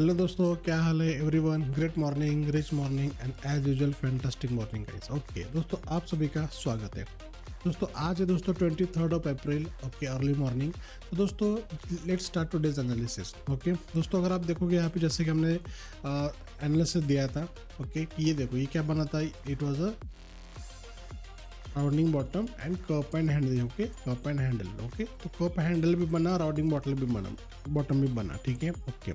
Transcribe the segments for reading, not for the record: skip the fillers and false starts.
Hello दोस्तों, क्या हाल है everyone. Great morning, rich morning and as usual fantastic morning guys. Okay दोस्तों, आप सभी का स्वागत है। दोस्तों आज है दोस्तों 23 अप्रैल। Okay, early morning. तो दोस्तों let's start today's analysis. Okay दोस्तों, अगर आप देखोगे यहाँ पे जैसे कि हमने एनालिसिस दिया था। ओके, ये देखो ये क्या बना था। It was a rounding bottom and cup and handle. Okay, cup and handle. Okay, तो कप हैंडल भी बना, राउंडिंग बॉटल भी बना, बॉटम भी बना। ठीक है, ओके।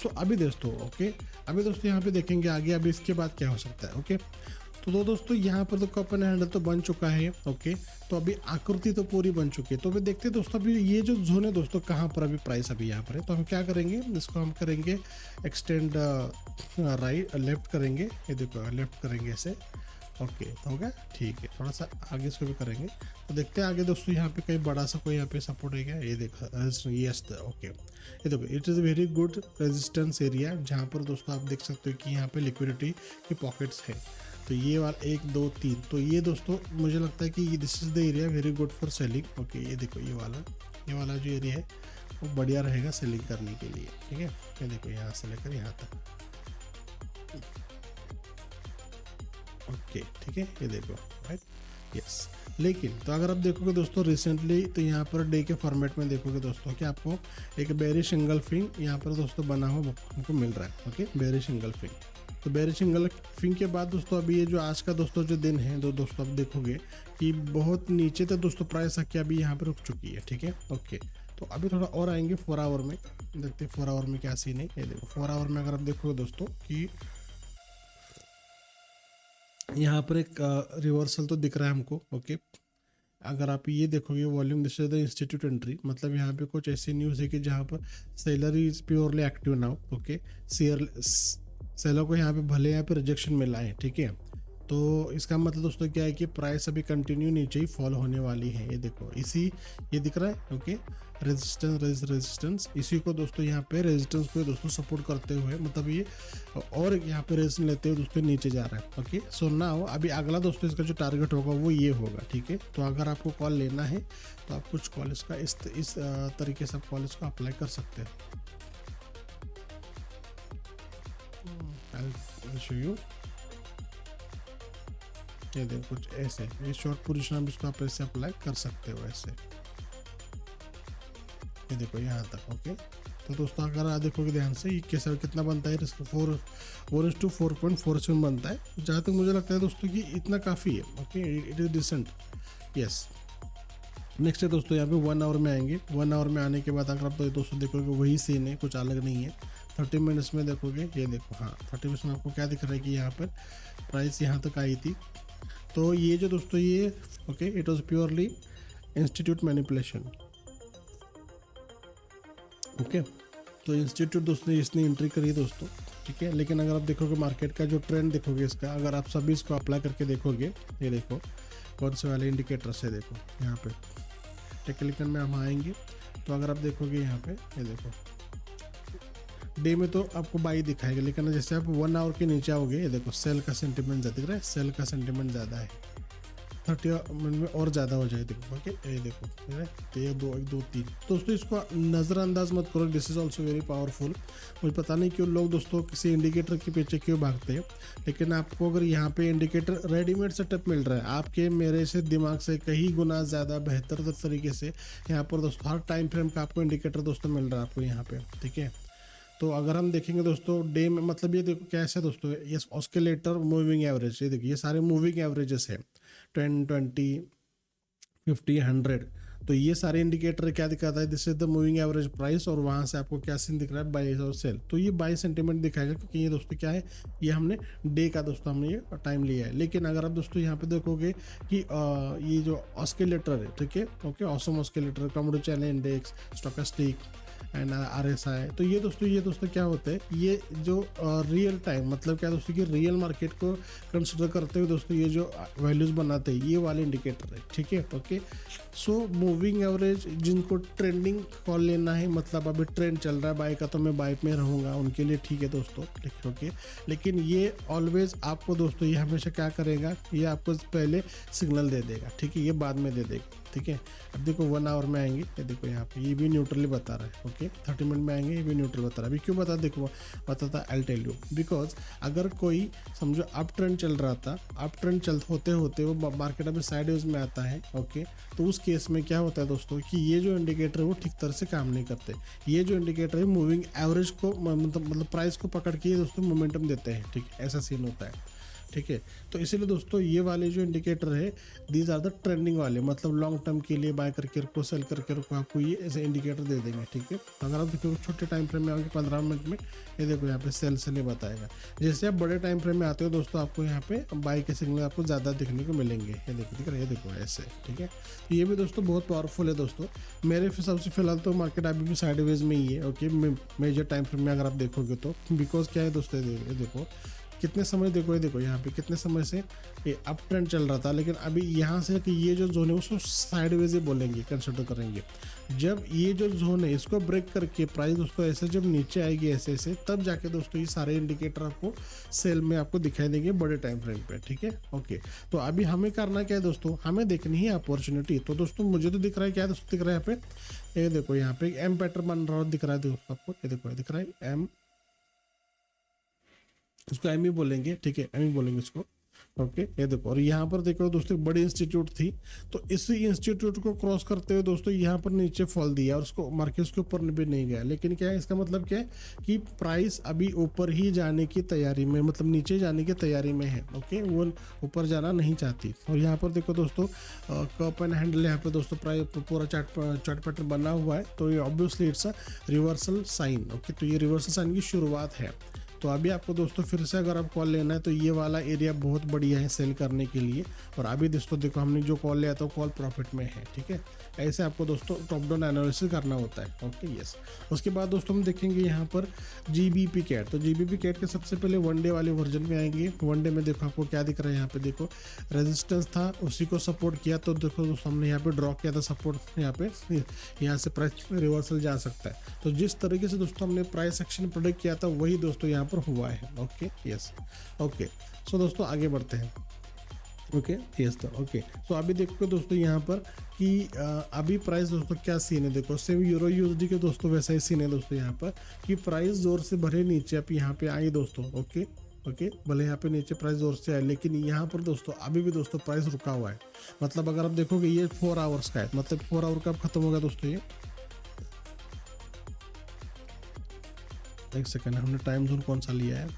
सो अभी दोस्तों, ओके अभी दोस्तों यहाँ पे देखेंगे आगे अभी इसके बाद क्या हो सकता है। ओके, तो दोस्तों यहाँ पर तो कप एंड हैंडल तो बन चुका है। ओके, तो अभी आकृति तो पूरी बन चुकी है। तो अभी देखते हैं दोस्तों, अभी ये जो जोन है दोस्तों कहाँ पर अभी प्राइस अभी यहाँ पर है। तो हम क्या करेंगे, इसको हम करेंगे एक्सटेंड राइट लेफ्ट करेंगे। ये देखो लेफ्ट करेंगे ऐसे। ओके, तो हो गया। ठीक है, थोड़ा सा आगे इसको भी करेंगे। तो देखते हैं आगे दोस्तों यहाँ पे कहीं बड़ा सा कोई यहाँ पे सपोर्ट है क्या। ये देखो यस, ओके ये देखो it is very good resistance area, जहाँ पर दोस्तों आप देख सकते हो कि यहाँ पे लिक्विडिटी की पॉकेट्स है। तो ये वाला 1 2 3, तो ये दोस्तों मुझे लगता है कि this is the area very good for selling. Okay, ये देखो ये वाला जो एरिया है वो बढ़िया रहेगा सेलिंग करने के लिए। ठीक है, ये देखो यहाँ से लेकर यहाँ तक। ओके ठीक है, ये देखो राइट, यस। लेकिन तो अगर आप देखोगे दोस्तों रिसेंटली, तो यहाँ पर डे के फॉर्मेट में देखोगे दोस्तों कि आपको एक बेरिश एंगल्फिंग यहाँ पर दोस्तों बना हुआ हमको मिल रहा है। Okay, bearish engulfing. तो बेरिश एंगल्फिंग के बाद दोस्तों अभी ये जो आज का दोस्तों जो दिन है दोस्तों आप देखोगे कि बहुत नीचे तक दोस्तों प्राइस आके अभी यहाँ पर रुक चुकी है। ठीक है, ओके। तो अभी थोड़ा और आएंगे 4 आवर में, देखते हैं 4 आवर में क्या सीन है। ये देखो 4 आवर में अगर आप देखोगे दोस्तों कि यहाँ पर एक रिवर्सल तो दिख रहा है हमको। ओके, अगर आप ये देखोगे volume, this is the institute entry, मतलब यहाँ पे कुछ ऐसी न्यूज़ है कि जहाँ पर seller is purely active now. Okay, seller को यहाँ पे भले यहाँ पे रिजेक्शन मिला है। ठीक है, तो इसका मतलब दोस्तों क्या है कि प्राइस अभी कंटिन्यू नीचे ही फॉल होने वाली है। ये देखो ये दिख रहा है। ओके, रेजिस्टेंस इसी को दोस्तों यहाँ पे रेजिस्टेंस को दोस्तों सपोर्ट करते हुए, मतलब ये और यहाँ पे रेजिस्टेंस लेते हुए दोस्तों नीचे जा रहा है। ओके, सो नाउ अभी अगला दोस्तों इसका जो टारगेट होगा वो ये होगा। ठीक है, तो अगर आपको कॉल लेना है तो आप कुछ कॉल इसका इस तरीके से आप कॉल इसको अप्लाई कर सकते हैं। I'll show you। ये देखो कुछ ऐसे, ये शॉर्ट पोजीशन आप इसको आप ऐसे अप्लाई कर सकते हो ऐसे। ये देखो यहाँ तक। ओके, तो दोस्तों अगर आप देखोगे ध्यान से ये कैसा कितना बनता है, 4:4.47 बनता है। जहाँ तक मुझे लगता है दोस्तों कि इतना काफ़ी है। Okay, it is decent, yes. Next है दोस्तों यहाँ पे 1 आवर में आएंगे। 1 आवर में आने के बाद अगर आप दोस्तों देखोगे वही सीन है, कुछ अलग नहीं है। 30 मिनट्स में देखोगे, ये देखो हाँ 30 मिनट्स में आपको क्या दिख रहा है कि यहाँ पर प्राइस यहाँ तक आई थी। तो ये जो दोस्तों ये okay, it was purely institute manipulation. Okay, तो इंस्टीट्यूट दोस्तों इसने एंट्री करी दोस्तों। ठीक है, लेकिन अगर आप देखोगे मार्केट का जो ट्रेंड देखोगे इसका, अगर आप सभी इसको अप्लाई करके देखोगे, ये देखो कौन से वाले इंडिकेटर से, देखो यहाँ पे टेक्निकल में हम आएंगे। तो अगर आप देखोगे यहाँ पे, ये देखो डे में तो आपको बाई दिखाएगा, लेकिन जैसे आप 1 आवर के नीचे आओगे, ये देखो सेल का सेंटीमेंट ज़्यादा दिख रहा है, सेल का सेंटीमेंट ज़्यादा है। 30 मिनट में और ज़्यादा हो जाए। देखो ओके, ये देखो तो ये 1 2 3 दोस्तों इसको नज़रअंदाज मत करो, this is also very powerful. मुझे पता नहीं क्यों लोग दोस्तों किसी इंडिकेटर के पीछे क्यों भागते हैं, लेकिन आपको अगर यहाँ पे इंडिकेटर रेडीमेड सेटअप मिल रहा है आपके मेरे से दिमाग से कहीं गुना ज़्यादा बेहतर तरीके से, यहाँ पर दोस्तों हर टाइम फ्रेम का आपको इंडिकेटर दोस्तों मिल रहा है आपको यहाँ पे। ठीक है, तो अगर हम देखेंगे दोस्तों डे में, मतलब ये देखो कैसे दोस्तों, ये ऑस्किलेटर मूविंग एवरेज, ये देखिए ये सारे मूविंग एवरेजेस है 10 20 50 100। तो ये सारे इंडिकेटर क्या दिखाता है, this is the moving average price, और वहाँ से आपको क्या सीन दिख रहा है, बाई और सेल। तो ये बाई सेंटीमेंट दिखाएगा, क्योंकि ये दोस्तों क्या है, ये हमने डे का दोस्तों हमने ये टाइम लिया है। लेकिन अगर आप दोस्तों यहाँ पे देखोगे कि ये जो ऑस्किलेटर है, ठीक है, okay, awesome oscillator, commodity channel index, stochastic and RSI, तो ये दोस्तों क्या होता है, ये जो रियल टाइम, मतलब क्या दोस्तों कि रियल मार्केट को कंसिडर करते हुए दोस्तों ये जो वैल्यूज़ बनाते हैं, ये वाले इंडिकेटर है। ठीक है, ओके। सो मूविंग एवरेज जिनको ट्रेंडिंग कॉल लेना है, मतलब अभी ट्रेंड चल रहा है बाय का, तो मैं बाय में रहूँगा, उनके लिए ठीक है दोस्तों। ठीक है, ओके। लेकिन ये ऑलवेज आपको दोस्तों ये हमेशा क्या करेगा, ये आपको पहले सिग्नल दे देगा। ठीक है, ये बाद में दे देगा। ठीक है। अब देखो 1 आवर में आएंगे, ये देखो यहाँ पे ये भी न्यूट्रली बता रहा है। ओके 30 मिनट में आएंगे, ये भी न्यूट्रल बता रहा है। अभी क्यों बता, देखो बताता आई टेल यू, बिकॉज अगर कोई समझो अप ट्रेंड चल रहा था, अप ट्रेंड चल होते होते वो मार्केट अभी साइडवेज में आता है। ओके तो उस केस में क्या होता है दोस्तों कि ये जो इंडिकेटर है वो ठीक तरह से काम नहीं करते। ये जो इंडिकेटर है मूविंग एवरेज को मतलब प्राइस को पकड़ के दोस्तों मोमेंटम देते हैं, ठीक है, ऐसा सीन होता है। ठीक है, तो इसीलिए दोस्तों ये वाले जो इंडिकेटर है दीज आर द ट्रेंडिंग वाले, मतलब लॉन्ग टर्म के लिए बाय करके रखो, सेल करके रखो, आपको ये ऐसे इंडिकेटर दे देंगे। ठीक है, तो अगर आप देखो छोटे टाइम फ्रेम में आओगे 15 मिनट में, ये देखो यहाँ पे सेल से नहीं बताएगा। जैसे आप बड़े टाइम फ्रेम में आते हो दोस्तों, आपको यहाँ पे बाय के सिग्नल आपको ज़्यादा दिखने को मिलेंगे। ये देखो दिख रहा है, ये देखो ऐसे। ठीक है, तो ये भी दोस्तों बहुत पावरफुल है दोस्तों। मेरे हिसाब से फिलहाल तो मार्केट अभी भी साइडवेज में ही है। ओके मेजर टाइम फ्रेम में अगर आप देखोगे तो, बिकॉज क्या है दोस्तों, ये देखो कितने समय, देखो ये देखो यहाँ पे कितने समय से ये अप ट्रेंड चल रहा था, लेकिन अभी यहाँ से कि ये जो जोन है उसको साइडवेज ही बोलेंगे, कंसिडर करेंगे। जब ये जो जोन है इसको ब्रेक करके प्राइस दोस्तों ऐसे जब नीचे आएगी ऐसे ऐसे, तब जाके दोस्तों ये सारे इंडिकेटर आपको सेल में आपको दिखाई देंगे बड़े टाइम फ्रेम पे। ठीक है, ओके तो अभी हमें करना क्या है दोस्तों, हमें देखनी है अपॉर्चुनिटी। तो दोस्तों मुझे तो दिख रहा है, क्या दोस्तों दिख रहा है यहाँ पे, ये देखो यहाँ पे एम पैटर्न बन रहा दिख रहा है दोस्तों आपको, ये देखो दिख रहा है एम, इसको एम ही बोलेंगे। ठीक है, एम ही बोलेंगे इसको। ओके ये देखो, और यहाँ पर देखो दोस्तों एक बड़ी इंस्टीट्यूट थी, तो इसी इंस्टीट्यूट को क्रॉस करते हुए दोस्तों यहाँ पर नीचे फॉल दिया और उसको मार्केट के ऊपर भी नहीं गया। लेकिन क्या है, इसका मतलब क्या है कि प्राइस अभी ऊपर ही जाने की तैयारी में, मतलब नीचे जाने की तैयारी में है। ओके वो ऊपर जाना नहीं चाहती। और यहाँ पर देखो दोस्तों कप एंड हैंडल यहाँ पे दोस्तों प्राइस पूरा चार्ट पैटर्न बना हुआ है, तो ये obviously it's a reversal sign. Okay तो ये रिवर्सल साइन की शुरुआत है। तो अभी आपको दोस्तों फिर से अगर आप कॉल लेना है तो ये वाला एरिया बहुत बढ़िया है सेल करने के लिए। और अभी दोस्तों देखो हमने जो कॉल लिया था कॉल प्रॉफिट में है। ठीक है, ऐसे आपको दोस्तों टॉप डाउन एनालिसिस करना होता है। ओके यस, उसके बाद दोस्तों हम देखेंगे यहाँ पर जीबीपी कैट। तो जीबीपी कैट के सबसे पहले वनडे वाले वर्जन में आएंगे। वनडे में देखो आपको क्या दिख रहा है, यहाँ पे देखो रेजिस्टेंस था, उसी को सपोर्ट किया, तो देखो दोस्तों हमने यहाँ पे ड्रॉ किया था सपोर्ट, यहाँ से प्राइस रिवर्सल जा सकता है। तो जिस तरीके से दोस्तों हमने प्राइस एक्शन प्रोडिक्ट किया था वही दोस्तों यहाँ पर हुआ है। ओके यस, ओके सो दोस्तों आगे बढ़ते हैं। ओके यस तो ओके सो अभी देखो दोस्तों यहाँ पर कि अभी प्राइस दोस्तों क्या सीन है, देखो सेम यूरो यूएसडी के दोस्तों वैसा ही सीन है दोस्तों यहाँ पर कि प्राइस जोर से भरे नीचे अब यहाँ पे आई दोस्तों। ओके ओके भले यहाँ पे नीचे प्राइस जोर से आए, लेकिन यहाँ पर दोस्तों अभी भी दोस्तों प्राइस रुका हुआ है। मतलब अगर आप देखोगे ये 4 आवर्स का है, मतलब 4 आवर का खत्म होगा दोस्तों। ये एक सेकंड, हमने टाइम जोन कौन सा लिया है,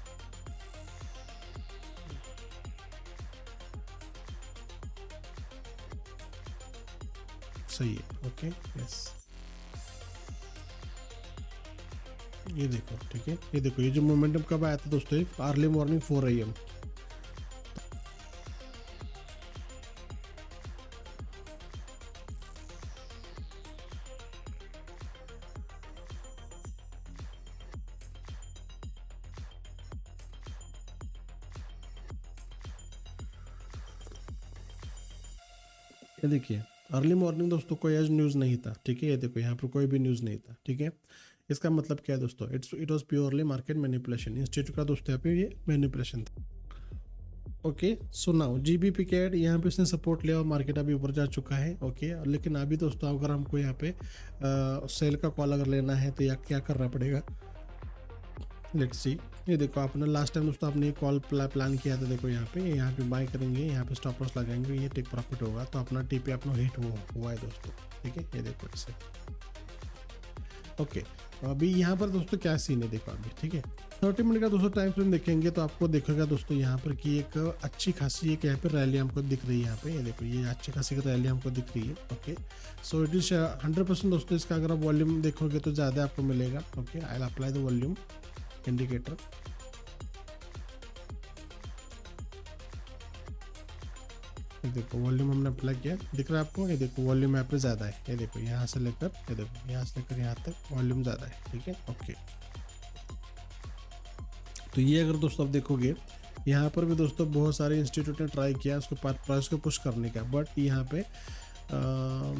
सही है। ओके यस ये देखो, ठीक है ये देखो, ये जो मोमेंटम कब आया था दोस्तों, अर्ली मॉर्निंग 4 AM। ये देखिए अर्ली मॉर्निंग दोस्तों कोई आज न्यूज़ नहीं था। ठीक है, ये देखो यहाँ पर कोई भी न्यूज़ नहीं था। ठीक है, इसका मतलब क्या है दोस्तों, it was purely market manipulation. Institute का दोस्तों यहाँ पे ये मैनिपुलेशन था। Okay so now GBP CAD यहाँ पे इसने सपोर्ट लिया और मार्केट अभी ऊपर जा चुका है। ओके लेकिन अभी दोस्तों अगर हमको यहाँ पे सेल का कॉल अगर लेना है तो क्या करना पड़ेगा, लेट्स सी। ये देखो आपने लास्ट टाइम दोस्तों आपने कॉल प्लान किया था, देखो यहाँ पे बाय करेंगे, यहाँ पे स्टॉप लॉस लगाएंगे, ये टेक प्रॉफिट होगा, तो अपना टीपी अपना हिट हुआ है दोस्तों। ठीक है, ये देखो इससे। ओके अभी यहाँ पर दोस्तों क्या सीन है देखो अभी। ठीक है 30 मिनट का दोस्तों टाइम फ्रेम देखेंगे तो आपको देखेगा दोस्तों यहाँ पर कि एक अच्छी खासी एक यहाँ पे रैली हमको दिख रही है। यहाँ पे ये देखो ये अच्छी खासी रैली हमको दिख रही है। ओके सो इट इज 100% दोस्तों इसका अगर आप वॉल्यूम देखोगे तो ज़्यादा आपको मिलेगा। Okay I will apply the volume indicator. ये देखो वॉल्यूम हमने अप्लाई किया, दिख रहा है आपको, ये देखो वॉल्यूम यहाँ पे ज़्यादा है। ये देखो यहाँ से लेकर, ये देखो यहाँ से लेकर यहाँ तक वॉल्यूम ज़्यादा है। ठीक है ओके, तो ये अगर दोस्तों आप देखोगे यहाँ पर भी दोस्तों बहुत सारे इंस्टीट्यूट ने ट्राई किया उसको प्राइस को पुश करने का, बट यहाँ पे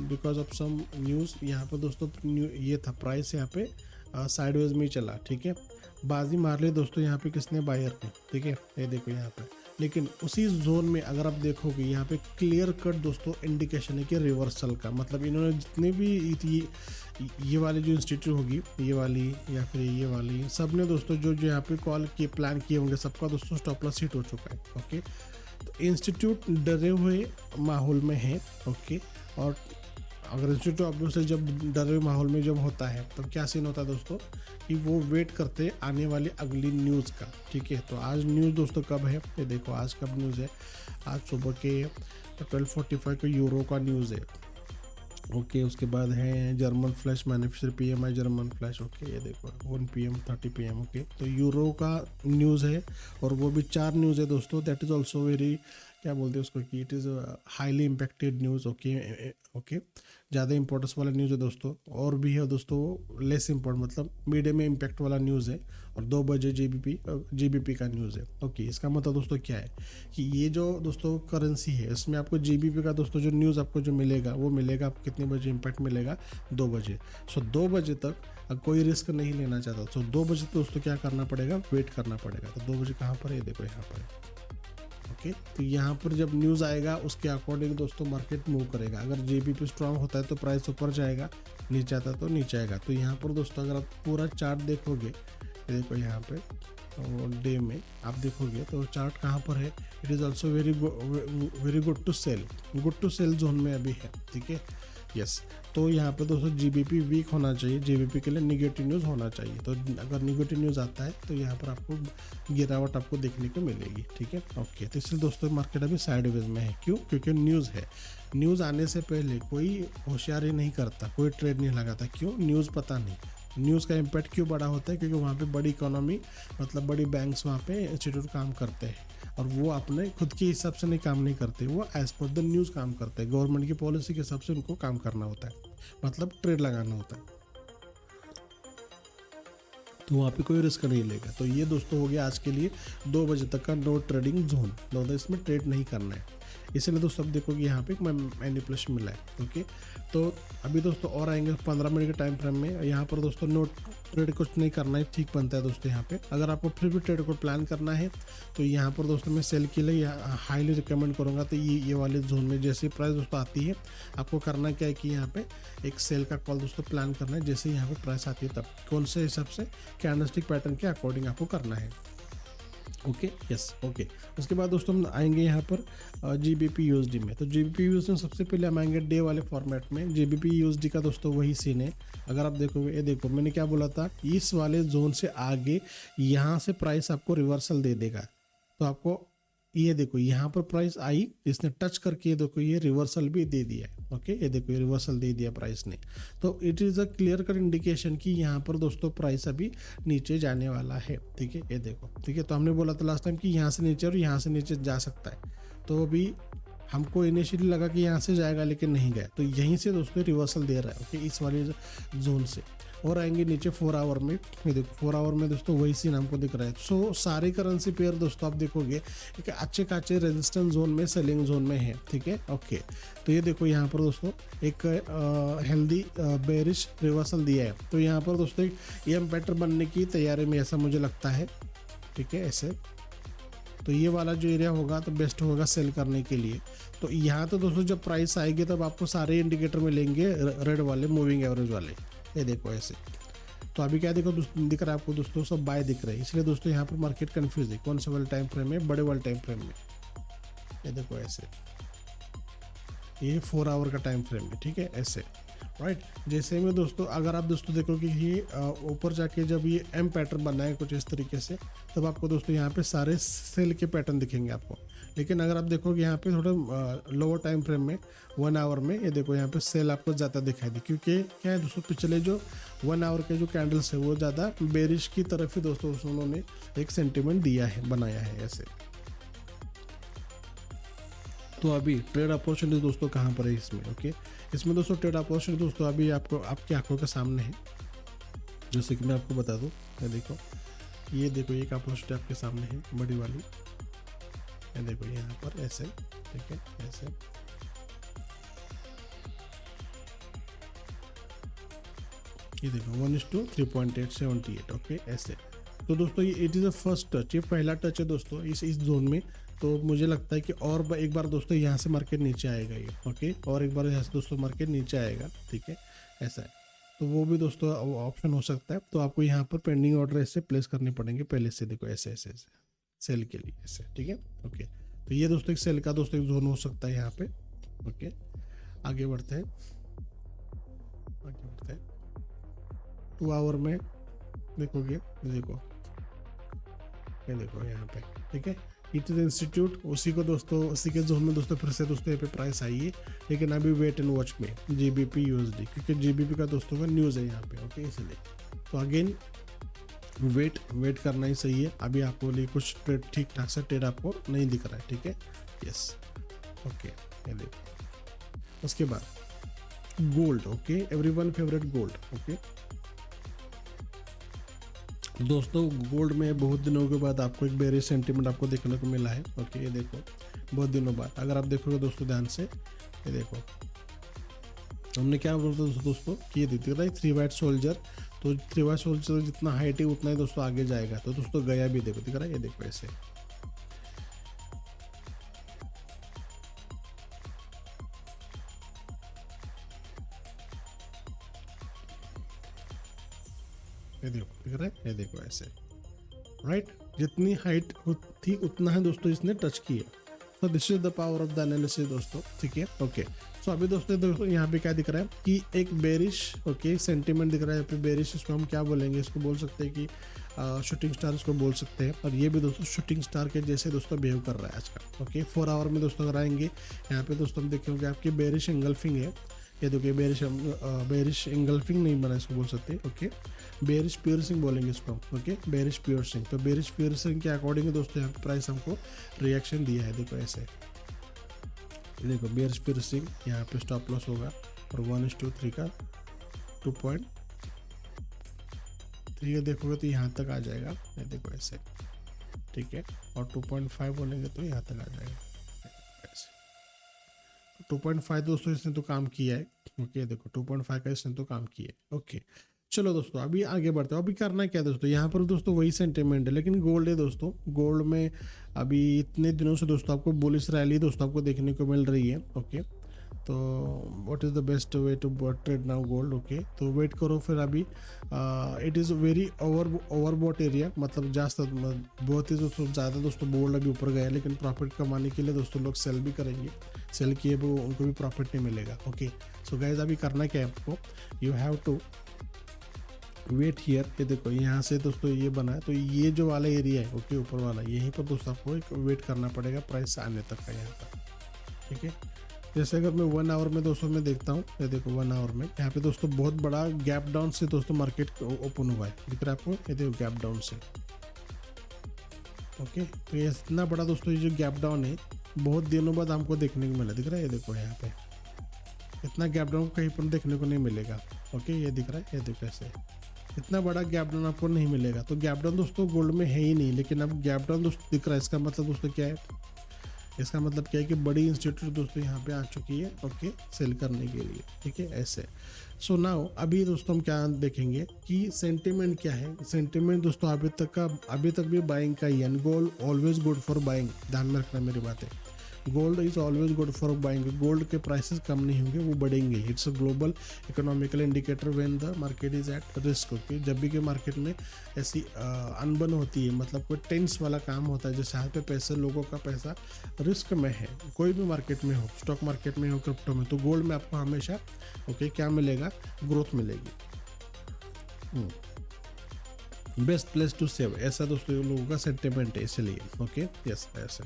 बिकॉज ऑफ सम न्यूज़ यहाँ पर दोस्तों ये था प्राइस यहाँ पे साइडवेज में ही चला। ठीक है, बाजी मार ली दोस्तों यहाँ पे किसने, बायर ने। ठीक है, ये देखो यहाँ पे लेकिन उसी जोन में अगर आप देखोगे यहाँ पे क्लियर कट दोस्तों इंडिकेशन है कि रिवर्सल का, मतलब इन्होंने जितने भी ये वाली जो इंस्टीट्यूट होगी, ये वाली या फिर ये वाली, सब ने दोस्तों जो जो यहाँ पे कॉल किए प्लान किए होंगे सबका दोस्तों स्टॉप लॉस हिट हो चुका है। ओके, तो इंस्टीट्यूट डरे हुए माहौल में है। ओके, और अगर इंस्टीट्यूट ऑब्वियसली जब डरे हुए माहौल में जब होता है तब क्या सीन होता है दोस्तों कि वो वेट करते हैं आने वाली अगली न्यूज़ का। ठीक है, तो आज न्यूज़ दोस्तों कब है, ये देखो आज कब न्यूज़ है, आज सुबह के 12:45 को यूरो का न्यूज़ है। ओके, उसके बाद है German flash manufacture PMI German flash. Okay, ये देखो 1 PM 30 PM। ओके, तो यूरो का न्यूज़ है और वो भी 4 न्यूज़ है दोस्तों। दैट इज़ ऑल्सो वेरी, क्या बोलते हैं उसको कि it is highly impacted news. Okay, ज़्यादा इंपॉर्टेंस वाला न्यूज़ है दोस्तों। और भी है दोस्तों लेस इंपॉर्टेंट, मतलब मीडियम में इम्पैक्ट वाला न्यूज़ है। और 2 बजे GBP का न्यूज़ है। ओके, इसका मतलब दोस्तों क्या है कि ये जो दोस्तों करेंसी है इसमें आपको GBP का दोस्तों जो न्यूज़ आपको जो मिलेगा वो मिलेगा आपको कितने बजे इम्पैक्ट मिलेगा, 2 बजे। सो 2 बजे तक कोई रिस्क नहीं लेना चाहता, सो 2 बजे दोस्तों क्या करना पड़ेगा, वेट करना पड़ेगा। तो 2 बजे कहाँ पर है, देखो यहाँ पर है। ओके, तो यहाँ पर जब न्यूज़ आएगा उसके अकॉर्डिंग दोस्तों मार्केट मूव करेगा। अगर GBP स्ट्रांग होता है तो प्राइस ऊपर जाएगा, नीचे आता है तो नीचे आएगा। तो यहाँ पर दोस्तों अगर आप पूरा चार्ट देखोगे, देखो यहाँ पे और डे में आप देखोगे तो चार्ट कहाँ पर है, it is also very good to sell zone में अभी है। ठीक है, यस। तो यहाँ पे दोस्तों GBP वीक होना चाहिए, GBP के लिए निगेटिव न्यूज़ होना चाहिए। तो अगर निगेटिव न्यूज़ आता है तो यहाँ पर आपको गिरावट आपको देखने को मिलेगी। ठीक है, ओके। तो इसलिए दोस्तों मार्केट अभी साइडवेज में है। क्यों? क्योंकि न्यूज़ है। न्यूज़ आने से पहले कोई होशियारी नहीं करता, कोई ट्रेड नहीं लगाता। क्यों? न्यूज़ पता नहीं। न्यूज़ का इम्पैक्ट क्यों बड़ा होता है? क्योंकि वहाँ पे बड़ी इकोनॉमी, मतलब बड़ी बैंक्स वहाँ पे इंस्टीट्यूट काम करते हैं और वो अपने खुद के हिसाब से नहीं काम नहीं करते, वो एज पर द न्यूज़ काम करते हैं। गवर्नमेंट की पॉलिसी के हिसाब से उनको काम करना होता है, मतलब ट्रेड लगाना होता है। तो वहाँ पे कोई रिस्क नहीं लेगा। तो ये दोस्तों हो गया आज के लिए 2 बजे तक का नो ट्रेडिंग जोन, मतलब इसमें ट्रेड नहीं करना है। इसलिए दोस्तों अब देखोगे यहाँ पे मैनिपुलेशन मिला है। ओके, तो अभी दोस्तों और आएंगे 15 मिनट के टाइम फ्रेम में। यहाँ पर दोस्तों नो ट्रेड कुछ नहीं करना है, ठीक बनता है दोस्तों। यहाँ पे अगर आपको फिर भी ट्रेड को प्लान करना है तो यहाँ पर दोस्तों मैं सेल के लिए हाईली रिकमेंड करूँगा। तो ये वाले जोन में जैसे प्राइस दोस्तों आती है, आपको करना क्या है कि यहाँ पे एक सेल का कॉल दोस्तों प्लान करना है। जैसे यहाँ पे प्राइस आती है तब कौन से हिसाब से कैंडलस्टिक पैटर्न के अकॉर्डिंग आपको करना है। Okay, yes, okay. उसके बाद दोस्तों हम आएंगे यहाँ पर GBP USD में। तो GBP USD में सबसे पहले हम आएंगे डे वाले फॉर्मेट में। GBP USD का दोस्तों वही सीन है। अगर आप देखोगे, ये देखो मैंने क्या बोला था, इस वाले जोन से आगे यहाँ से प्राइस आपको रिवर्सल दे देगा। तो आपको ये देखो यहाँ पर प्राइस आई, इसने टच करके ये देखो ये रिवर्सल भी दे दिया है। ओके, ये देखो ये रिवर्सल दे दिया प्राइस ने। तो it is a clear cut indication कि यहाँ पर दोस्तों प्राइस अभी नीचे जाने वाला है। ठीक है, ये देखो। ठीक है, तो हमने बोला था लास्ट टाइम कि यहाँ से नीचे और यहाँ से नीचे जा सकता है। तो अभी हमको इनिशियली लगा कि यहाँ से जाएगा लेकिन नहीं गया, तो यहीं से दोस्तों रिवर्सल दे रहा है। ओके, इस वाले जोन से। और आएंगे नीचे 4 आवर में। ये देखो 4 आवर में दोस्तों वही सीन हमको दिख रहा है। सो सारे करेंसी पेयर दोस्तों आप देखोगे एक अच्छे खाचे रेजिस्टेंस जोन में, सेलिंग जोन में है। ठीक है, ओके। तो ये देखो यहाँ पर दोस्तों एक हेल्दी बेरिश रिवर्सल दिया है। तो यहाँ पर दोस्तों एक EM पैटर्न बनने की तैयारी में ऐसा मुझे लगता है। ठीक है, ऐसे तो ये वाला जो एरिया होगा तो बेस्ट होगा सेल करने के लिए। तो यहाँ तो दोस्तों जब प्राइस आएगी तब आपको सारे इंडिकेटर में लेंगे रेड वाले, मूविंग एवरेज वाले। ये देखो ऐसे। तो अभी क्या देखो दिख रहा है आपको दोस्तों, सब बाय दिख रहे हैं। इसलिए दोस्तों यहाँ पर मार्केट कंफ्यूज है कौन से वाले टाइम फ्रेम में, बड़े वाले टाइम फ्रेम में। ये देखो ऐसे, ये 4 आवर का टाइम फ्रेम है। ठीक है, ऐसे राइट। जैसे में दोस्तों अगर आप दोस्तों देखोगे ये ऊपर जाके जब ये M पैटर्न बना है कुछ इस तरीके से, तब आपको दोस्तों यहाँ पे सारे सेल के पैटर्न दिखेंगे आपको। लेकिन अगर आप देखोगे यहाँ पे थोड़ा लोअर टाइम फ्रेम में 1 आवर में, ये देखो यहाँ पे सेल आपको ज़्यादा दिखाई दी। क्योंकि क्या है दोस्तों, पिछले जो 1 आवर के जो कैंडल्स है वो ज़्यादा बेरिश की तरफ ही दोस्तों उन्होंने एक सेंटिमेंट दिया है, बनाया है ऐसे। तो अभी ट्रेड अपॉर्चुनिटी दोस्तों कहाँ पर है इसमें? ओके, इसमें दोस्तों ट्रेड अपॉर्चुनिटी दोस्तों अभी आपको आपकी आंखों के सामने है। जैसे कि मैं आपको बता दूँ, ये देखो एक अपॉर्चुनिटी आपके सामने है बड़ी वाली। ये देखो यहाँ पर ऐसे। ठीक है, ऐसे। ये देखो 1:3.878। ओके, ऐसे। तो दोस्तों ये it is a first touch, ये पहला टच है दोस्तों इस जोन में। तो मुझे लगता है कि और एक बार दोस्तों यहाँ से मार्केट नीचे आएगा ये, ओके, और एक बार यहाँ से दोस्तों मार्केट नीचे आएगा, ठीक है, ऐसा है। तो वो भी दोस्तों ऑप्शन हो सकता है। तो आपको यहाँ पर पेंडिंग ऑर्डर ऐसे प्लेस करने पड़ेंगे पहले से, देखो ऐसे ऐसे ऐसे सेल के लिए ऐसे, ठीक है, ओके। तो ये दोस्तों एक सेल का दोस्तों एक जोन हो सकता है यहाँ पे, ओके। आगे बढ़ते हैं, आगे बढ़ते हैं। 2 आवर में देखोगे, देखो ये देखो यहाँ पे, ठीक है, इट इज इंस्टीट्यूट, उसी को दोस्तों उसी के जोन में दोस्तों फिर से दोस्तों यहाँ पे प्राइस आई है। लेकिन अभी वेट एंड वॉच में GBP USD, क्योंकि GBP का दोस्तों का न्यूज़ है यहाँ पे, ओके, इसलिए तो अगेन वेट करना ही सही है। अभी आपको लिए कुछ ट्रेड ठीक ठाक से ट्रेड आपको नहीं दिख रहा है, ठीक है, यस, ओके, ये देखो। उसके बाद gold, okay, everyone favourite gold, okay. दोस्तों गोल्ड में बहुत दिनों के बाद आपको एक बेरिश सेंटीमेंट आपको देखने को मिला है, ओके, ये देखो बहुत दिनों बाद। अगर आप देखोगे दोस्तों ध्यान से, ये देखो हमने क्या बोलते दोस्तों कि ये दिख रहा है 3 वाइट सोल्जर, तो 3 वाइट सोल्जर जितना हाइट है उतना ही दोस्तों आगे जाएगा। तो दोस्तों गया भी देखो, दिख रहा है, ये देखो ऐसे, ये देखो दिख रहा है, ये देखो ऐसे, राइट, जितनी हाइट थी उतना है दोस्तों इसने टच किया। तो this is the power of the analysis दोस्तों, ठीक है, ओके। सो अभी दोस्तों यहाँ पे क्या दिख रहा है कि एक बेरिश, ओके, सेंटीमेंट दिख रहा है यहाँ पे बेरिश, इसको हम क्या बोलेंगे, इसको बोल सकते हैं कि शूटिंग स्टार इसको बोल सकते हैं। और ये भी दोस्तों शूटिंग स्टार के जैसे दोस्तों बिहेव कर रहा है आज का, ओके। 4 आवर में दोस्तों अगर आएंगे यहाँ पे दोस्तों हम देखेंगे आपकी बेरिश इंगल्फिंग है, ये देखिए बेरिश इंगल्फिंग नहीं बना, इसको बोल सकते हैं, ओके, बेरिश पियर्सिंग बोलेंगे इसको, ओके, बेरिश पियर्सिंग। तो बेरिश पियर्सिंग के अकॉर्डिंग दोस्तों यहाँ पे प्राइस हमको रिएक्शन दिया है, देखो ऐसे, देखो बेरिश पियर्सिंग, यहाँ पे स्टॉप लॉस होगा और 1:3 का 2.3 देखोगे तो यहाँ तक आ जाएगा, ये देखो ऐसे, ठीक है, और 2.5 बोलेंगे तो यहाँ तक आ जाएगा ऐसे। 2.5 दोस्तों इसने तो काम किया है, ओके, देखो 2.5 का इसने तो काम किया है, ओके। चलो दोस्तों अभी आगे बढ़ते हो। अभी करना क्या है दोस्तों, यहाँ पर दोस्तों वही सेंटीमेंट है, लेकिन गोल्ड है दोस्तों। गोल्ड में अभी इतने दिनों से दोस्तों आपको बुलिश रैली दोस्तों आपको देखने को मिल रही है, ओके। तो what is the best way to trade now gold, okay. तो वेट करो फिर अभी, it is very overbought area, मतलब बहुत ही दोस्तों ज़्यादा दोस्तों गोल्ड अभी ऊपर गया है, लेकिन प्रॉफिट कमाने के लिए दोस्तों लोग सेल भी करेंगे, सेल किए वो उनको भी प्रॉफिट नहीं मिलेगा, ओके। सो गाइस अभी करना क्या है आपको, you have to wait here, ये देखो यहाँ से दोस्तों ये बना है, तो ये जो वाला एरिया है, ओके, ऊपर वाला, यहीं पर दोस्तों आपको एक वेट करना पड़ेगा प्राइस आने तक का यहाँ पर, ठीक है। जैसे अगर मैं 1 आवर में दोस्तों मैं देखता हूँ, ये देखो 1 आवर में यहाँ पे दोस्तों बहुत बड़ा गैप डाउन से दोस्तों मार्केट ओपन हुआ है, दिख रहा है आपको, ये देखो गैप डाउन से, ओके। तो ये इतना बड़ा दोस्तों ये जो गैप डाउन है बहुत दिनों बाद हमको देखने को मिला, दिख रहा है, ये देखो यहाँ पे इतना गैप डाउन कहीं पर देखने को नहीं मिलेगा, ओके, ये दिख रहा है, ये देखो ऐसे इतना बड़ा गैप डाउन आपको नहीं मिलेगा। तो गैप डाउन दोस्तों गोल्ड में है ही नहीं, लेकिन अब गैप डाउन दोस्तों दिख रहा है, इसका मतलब दोस्तों क्या है, इसका मतलब क्या है कि बड़ी इंस्टीट्यूट दोस्तों यहाँ पे आ चुकी है, ओके, सेल करने के लिए, ठीक है, ऐसे। सो नाउ अभी दोस्तों हम क्या देखेंगे कि सेंटीमेंट क्या है। सेंटीमेंट दोस्तों अभी तक भी बाइंग का ही है, gold always good for buying, ध्यान में रखना मेरी बात है, gold is always good for buying. Gold के प्राइसेस कम नहीं होंगे, वो बढ़ेंगे। It's a global economical indicator when the market is at risk, okay. जब भी कि मार्केट में ऐसी अनबन होती है, मतलब कोई टेंस वाला काम होता है, जैसे हाथ पे पैसे, लोगों का पैसा रिस्क में है, कोई भी मार्केट में हो, स्टॉक मार्केट में हो, क्रिप्टो में, तो गोल्ड में आपको हमेशा ओके क्या मिलेगा, ग्रोथ मिलेगी। बेस्ट प्लेस टू सेव, ऐसा दोस्तों लोगों का सेंटिमेंट है, इसलिए ओके, यस ऐसे,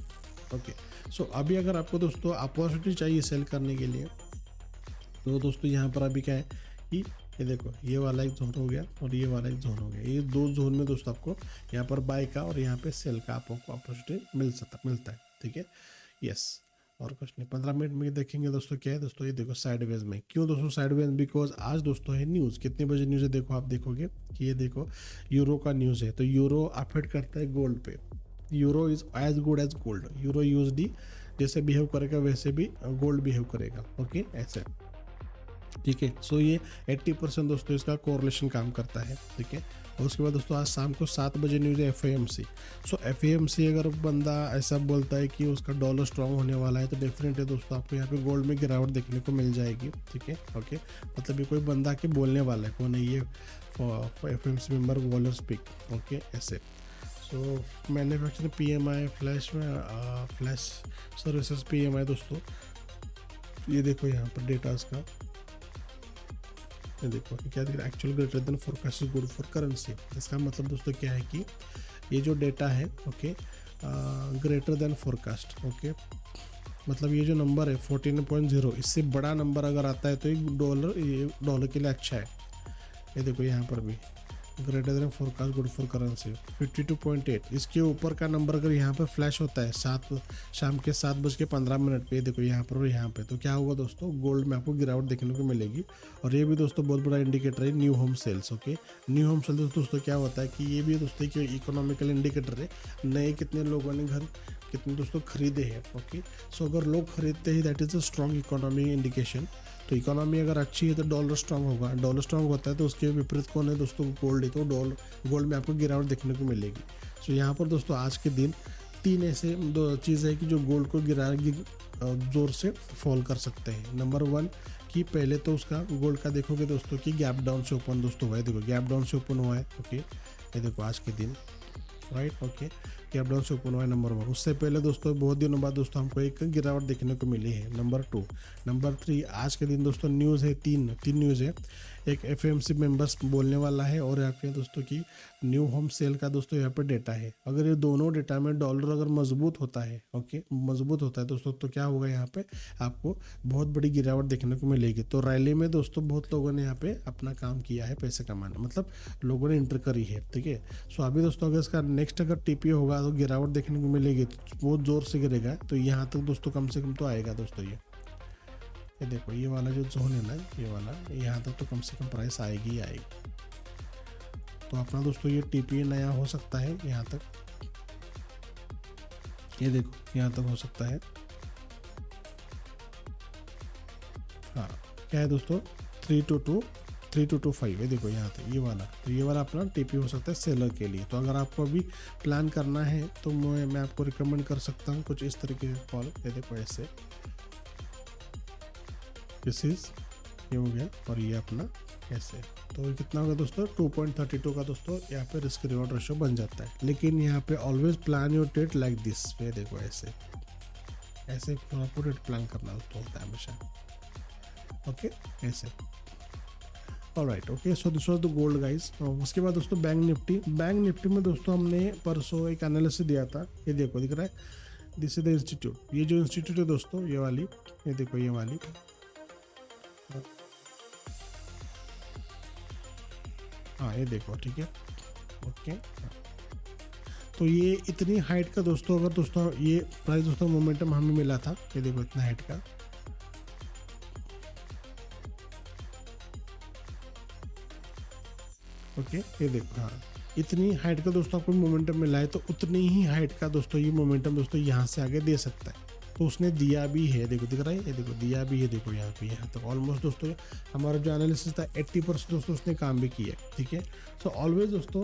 ओके। सो अभी अगर आपको दोस्तों अपॉर्चुनिटी चाहिए सेल करने के लिए, तो दोस्तों यहाँ पर अभी क्या है कि ये देखो ये वाला एक जोन हो गया और ये वाला एक जोन हो गया, ये 2 जोन में दोस्तों आपको यहाँ पर बाय का और यहाँ पे सेल का आपको अपॉर्चुनिटी मिलता है, ठीक है, यस। और कुछ नहीं, 15 मिनट में देखेंगे दोस्तों क्या है दोस्तों, ये देखो साइडवेज में। क्यों दोस्तों साइडवेज, बिकॉज आज दोस्तों है न्यूज़। कितने बजे न्यूज़ है देखो, आप देखोगे कि ये देखो यूरो का न्यूज़ है, तो यूरो अफेक्ट करता है गोल्ड पे। Euro is as good as gold, euro USD जैसे बिहेव करेगा वैसे भी गोल्ड बिहेव करेगा, ओके, ऐसे, ठीक है। सो ये 80% दोस्तों इसका कोरिलेशन काम करता है, ठीक है। और उसके बाद दोस्तों आज शाम को 7 बजे न्यूज़ है FAMC। सो FAMC अगर बंदा ऐसा बोलता है कि उसका डॉलर स्ट्रांग होने वाला है तो डेफिनेटली दोस्तों आपको यहाँ पे गोल्ड में गिरावट देखने को मिल जाएगी, ठीक है। ओके, मतलब ये कोई बंदा के बोलने वाला है, कौन है ये, FAMC member Waller speak, okay ऐसे। So manufacturing PMI, flash services PMI दोस्तों, ये देखो यहाँ पर डेटा इसका, ये देखो क्या दिख रहा है, actual greater than forecast is good for currency. इसका मतलब दोस्तों क्या है कि ये जो डेटा है, okay, greater than forecast, okay, मतलब ये जो नंबर है 14.0, इससे बड़ा नंबर अगर आता है तो ये डॉलर के लिए अच्छा है। ये देखो यहाँ पर भी greater than forecast good for currency 52.8, इसके ऊपर का नंबर अगर यहाँ पर फ्लैश होता है शाम के 7:15 पे, देखो यहाँ पर और यहाँ पे, तो क्या होगा दोस्तों, गोल्ड में आपको गिरावट देखने को मिलेगी। और ये भी दोस्तों बहुत बड़ा इंडिकेटर है new home sales, okay. New home sales दोस्तों क्या होता है कि ये भी दोस्तों कि इकोनॉमिकल इंडिकेटर है, नए कितने लोगों ने घर कितने दोस्तों खरीदे हैं, ओके। सो अगर लोग खरीदते हैं that is a strong economy indication. तो इकोनॉमी अगर अच्छी है तो डॉलर स्ट्रांग होगा, डॉलर स्ट्रांग होता है तो उसके विपरीत कौन है दोस्तों, गोल्ड है, तो गोल्ड में आपको गिरावट देखने को मिलेगी। सो यहाँ पर दोस्तों आज के दिन 3 ऐसे दो चीज़ है कि जो गोल्ड को ज़ोर से फॉल कर सकते हैं। नंबर 1 कि पहले तो उसका गोल्ड का देखोगे दोस्तों कि गैप डाउन से ओपन दोस्तों हुआ है, देखो गैप डाउन से ओपन हुआ है, ओके, ये देखो आज के दिन, राइट, ओके, गैप डाउन से ओपन हुआ है नंबर 1। उससे पहले दोस्तों बहुत दिनों बाद दोस्तों हमको एक गिरावट देखने को मिली है, नंबर 2। नंबर 3 आज के दिन दोस्तों न्यूज़ है, तीन न्यूज़ है। एक FAMC मेंबर्स बोलने वाला है और यहाँ पे दोस्तों की न्यू होम सेल का दोस्तों यहाँ पे डेटा है। अगर ये दोनों डेटा में डॉलर अगर मजबूत होता है, ओके, मजबूत होता है दोस्तों, तो क्या होगा, यहाँ पे आपको बहुत बड़ी गिरावट देखने को मिलेगी। तो रैली में दोस्तों बहुत लोगों ने यहाँ पे अपना काम किया है, पैसे कमाना, मतलब लोगों ने इंटर करी है, ठीक है। सो अभी दोस्तों अगर इसका नेक्स्ट अगर TP होगा तो गिरावट देखने को मिलेगी, तो बहुत ज़ोर से गिरेगा, तो यहाँ तक दोस्तों कम से कम तो आएगा दोस्तों। ये देखो ये वाला जो जोन है ना, ये वाला, यहाँ तक तो कम से कम प्राइस आएगी ही आएगी। तो अपना दोस्तों ये TP नया हो सकता है यहाँ तक, ये देखो यहाँ तक हो सकता है। हाँ क्या है दोस्तों, 3225, ये देखो यहाँ तक, ये वाला, तो ये वाला अपना TP हो सकता है सेलर के लिए। तो अगर आपको अभी प्लान करना है तो मैं आपको रिकमेंड कर सकता हूँ कुछ इस तरीके से कॉल, ये देखो ऐसे, ये हो गया, और ये अपना ऐसे, तो कितना होगा दोस्तों, 2.32 का दोस्तों यहाँ पे रिस्क रिवॉर्ड रेशो बन जाता है। लेकिन यहाँ पे always plan your trade like this, ये देखो ऐसे आपको ट्रेड प्लान करना दोस्तों होता है हमेशा, ओके ऐसे। Alright, okay, so this was the gold guys. उसके बाद दोस्तों बैंक निफ्टी में दोस्तों हमने परसों एक एनालिसिस दिया था, ये देखो दिख रहा है, दिस इज द इंस्टीट्यूट, ये जो इंस्टीट्यूट है दोस्तों ये वाली, ये देखो ये वाली, हाँ ये देखो, ठीक है, ओके। तो ये इतनी हाइट का दोस्तों, अगर दोस्तों ये प्राइस दोस्तों मोमेंटम हमें मिला था, ये देखो इतना हाइट का, ओके, ये देखो, हाँ इतनी हाइट का दोस्तों आपको मोमेंटम मिला है, तो उतनी ही हाइट का दोस्तों ये मोमेंटम दोस्तों यहाँ से आगे दे सकता है। तो उसने दिया भी है, देखो दिख रहा है, ये देखो दिया भी है, देखो यहाँ पे, यहाँ तक ऑलमोस्ट दोस्तों हमारा जो एनालिसिस था 80% दोस्तों उसने काम भी किया है, ठीक है। सो ऑलवेज दोस्तों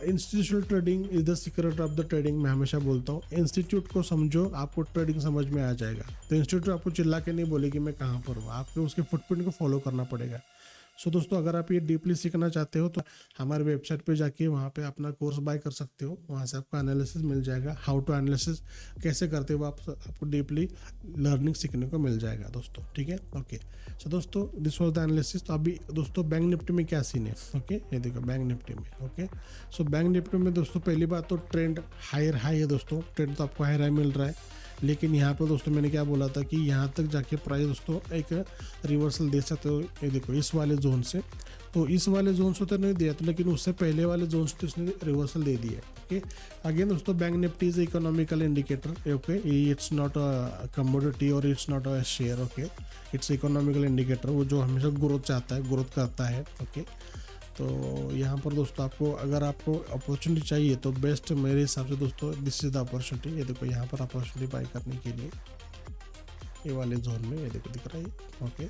institutional trading is the secret of the trading, मैं हमेशा बोलता हूँ। इंस्टीट्यूट को समझो, आपको ट्रेडिंग समझ में आ जाएगा। तो इंस्टीट्यूट आपको चिल्ला के नहीं बोलेगी मैं कहाँ पर हूँ, आपको उसके फुटप्रिंट को फॉलो करना पड़ेगा। सो दोस्तों अगर आप ये डीपली सीखना चाहते हो तो हमारे वेबसाइट पे जाके वहाँ पे अपना कोर्स बाय कर सकते हो, वहाँ से आपको एनालिसिस मिल जाएगा, हाउ टू एनालिसिस कैसे करते हो आपको डीपली लर्निंग सीखने को मिल जाएगा दोस्तों, ठीक है, ओके। सो दोस्तों दिस वाज द एनालिसिस। तो अभी दोस्तों बैंक निफ्टी में क्या सीन है, ओके, ये देखो बैंक निफ्टी में, ओके। सो बैंक निफ्टी में दोस्तों पहली बात तो ट्रेंड हाई है दोस्तों, ट्रेंड तो आपको हाई मिल रहा है, लेकिन यहाँ पर दोस्तों मैंने क्या बोला था कि यहाँ तक जाके प्राइस दोस्तों एक रिवर्सल दे सकते हो, ये देखो इस वाले जोन से, तो इस वाले जोन से तो नहीं दिया था, लेकिन उससे पहले वाले जोन से तो इसने रिवर्सल दे दिया, ओके। अगेन दोस्तों bank Nifty is economical indicator, okay, it's not a commodity और it's not a share, okay, it's economical indicator, वो जो हमेशा ग्रोथ चाहता है, ग्रोथ करता है, ओके। तो यहाँ पर दोस्तों आपको अगर आपको अपॉर्चुनिटी चाहिए तो बेस्ट मेरे हिसाब से दोस्तों दिस इज द अपॉर्चुनिटी, ये देखो यहाँ पर अपॉर्चुनिटी बाय करने के लिए ये वाले जोन में, ये देखो दिख रहा है, ओके।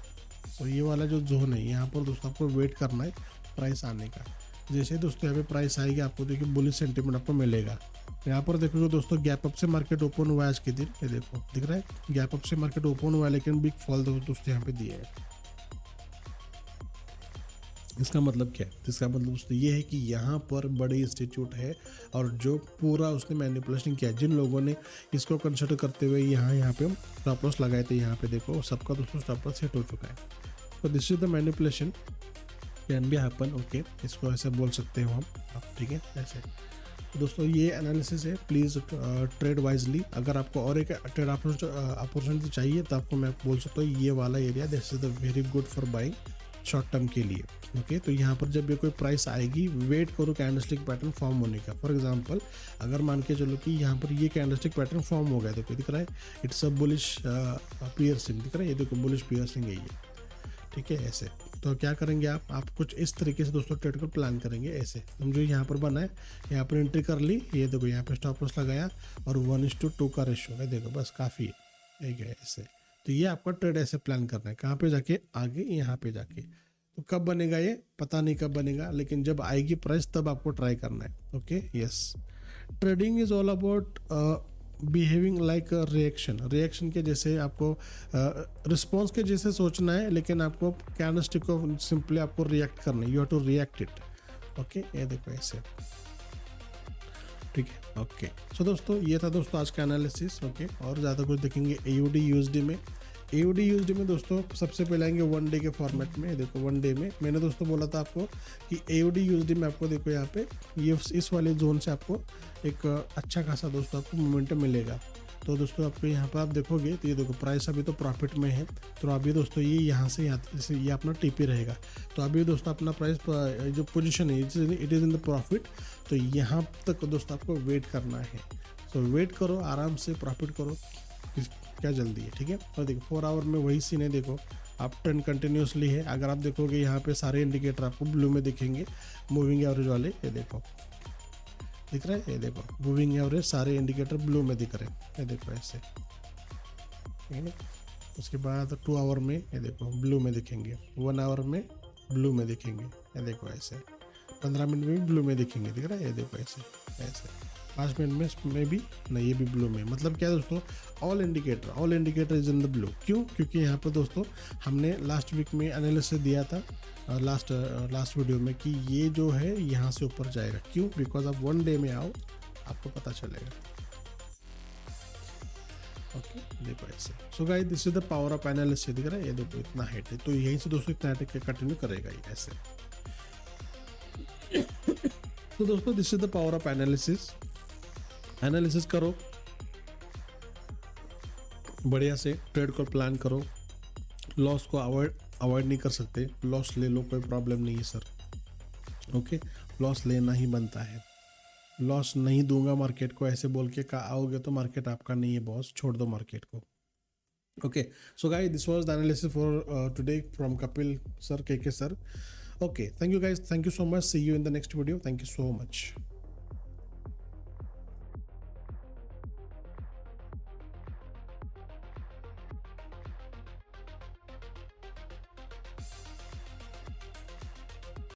तो ये वाला जो जोन है यहाँ पर दोस्तों आपको वेट करना है प्राइस आने का, जैसे दोस्तों यहाँ पे प्राइस आएगी आपको देखिए बुलिश सेंटीमेंट आपको मिलेगा। यहाँ पर देखोगे दोस्तों गैप अप से मार्केट ओपन हुआ है आज के दिन, ये देखो दिख रहा है गैप अप से मार्केट ओपन हुआ है, लेकिन बिग फॉल दोस्तों यहाँ पे दिए है। इसका मतलब क्या है? इसका मतलब दोस्तों ये है कि यहाँ पर बड़े इंस्टीट्यूट है और जो पूरा उसने मैनिपुलेशन किया, जिन लोगों ने इसको कंसिडर करते हुए यहाँ पे स्टॉप लॉस लगाए थे, यहाँ पे देखो सबका दोस्तों स्टॉप लॉस सेट हो चुका है। तो this is the manipulation can be happen, okay, इसको ऐसे बोल सकते हो हम आप, ठीक है ऐसे। तो दोस्तों ये एनालिसिस है, प्लीज़ ट्रेड वाइजली। अगर आपको और एक ट्रेड अपॉर्चुनिटी चाहिए तो आपको मैं बोल सकता हूँ ये वाला area this is the very good for buying short term के लिए, ओके। तो यहाँ पर जब भी कोई प्राइस आएगी वेट करो कैंडलस्टिक पैटर्न फॉर्म होने का। फॉर एग्जांपल अगर मान के चलो कि यहाँ पर ये कैंडलस्टिक पैटर्न फॉर्म हो गया, देखो दिख रहा है इट्स अ बुलिश पियर्सिंग, दिख रहा है ये देखो बुलिश पियर्सिंग है ये, ठीक है ऐसे। तो क्या करेंगे आप कुछ इस तरीके से दोस्तों ट्रेड को प्लान करेंगे ऐसे। समझो यहाँ पर बना है, यहाँ पर एंट्री कर ली, ये देखो यहाँ पे स्टॉप लॉस लगाया और 1:2 का रेशो है, देखो बस काफ़ी है, एक है ऐसे। तो ये आपका ट्रेड ऐसे प्लान करना है, कहाँ पे जाके आगे यहाँ पे जाके। तो कब बनेगा ये पता नहीं कब बनेगा, लेकिन जब आएगी प्राइस तब आपको ट्राई करना है, okay yes. Trading is all about behaving like reaction के जैसे आपको रिस्पॉन्स के जैसे सोचना है, लेकिन आपको कैंडलस्टिक को सिंपली आपको रिएक्ट करना है, you have to react it, okay. ये देखो ऐसे, ठीक है ओके। सो दोस्तों ये था दोस्तों आज का एनालिसिस, ओके। और ज़्यादा कुछ देखेंगे AUD USD में। AUD USD में दोस्तों सबसे पहले आएंगे 1 डे के फॉर्मेट में, देखो 1 डे में मैंने दोस्तों बोला था आपको कि AUD USD में आपको देखो यहाँ पे ये इस वाले जोन से आपको एक अच्छा खासा दोस्तों आपको मोमेंटम मिलेगा। तो दोस्तों आपको यहाँ पर आप देखोगे तो ये देखो प्राइस अभी तो प्रॉफिट में है, तो अभी दोस्तों ये यहाँ से ये अपना TP रहेगा। तो अभी दोस्तों अपना प्राइस जो पोजीशन है it is in the profit, तो यहाँ तक दोस्तों आपको वेट करना है। तो वेट करो आराम से, प्रॉफिट करो, क्या जल्दी है, ठीक है। और देखो 4 आवर में वही सीन है, देखो अप ट्रेंड कंटिन्यूसली है। अगर आप देखोगे यहाँ पे सारे इंडिकेटर आपको ब्लू में दिखेंगे, मूविंग एवरेज वाले, ये देखो दिख रहा है, ये देखो मूविंग एवरेज सारे इंडिकेटर ब्लू में दिख रहे हैं, ये देखो ऐसे, ठीक है। उसके बाद 2 आवर में ये देखो ब्लू में दिखेंगे, 1 आवर में ब्लू में दिखेंगे, ये देखो ऐसे, 15 मिनट में भी ब्लू में दिखेंगे, दिख रहा है, ये देखो ऐसे ऐसे, 5 मिनट में भी नहीं, ये भी ब्लू में। मतलब क्या दोस्तों all indicator is in the blue. क्यों? क्योंकि यहाँ पर दोस्तों हमने लास्ट वीक में एनालिसिस दिया था लास्ट वीडियो में कि ये जो है यहाँ से ऊपर जाएगा। क्यों? बिकॉज आप 1 डे में आओ आपको पता चलेगा, ओके देखो ऐसे। सो guys this is the power of analysis, दिख रहा है ये देखो इतना हाइट है, तो यहीं से दोस्तों इतना हाइट कंटिन्यू करेगा ये ऐसे। तो दोस्तों this is the power of analysis करो बढ़िया से, ट्रेड को प्लान करो, लॉस को अवॉइड नहीं कर सकते, लॉस ले लो कोई प्रॉब्लम नहीं है सर, ओके। लॉस लेना ही बनता है, लॉस नहीं दूंगा मार्केट को ऐसे बोल के आओगे तो मार्केट आपका नहीं है बॉस, छोड़ दो मार्केट को, okay. So guys this was the analysis for today from Kapil sir, KK sir, okay. Thank you guys, thank you so much, see you in the next video, thank you so much.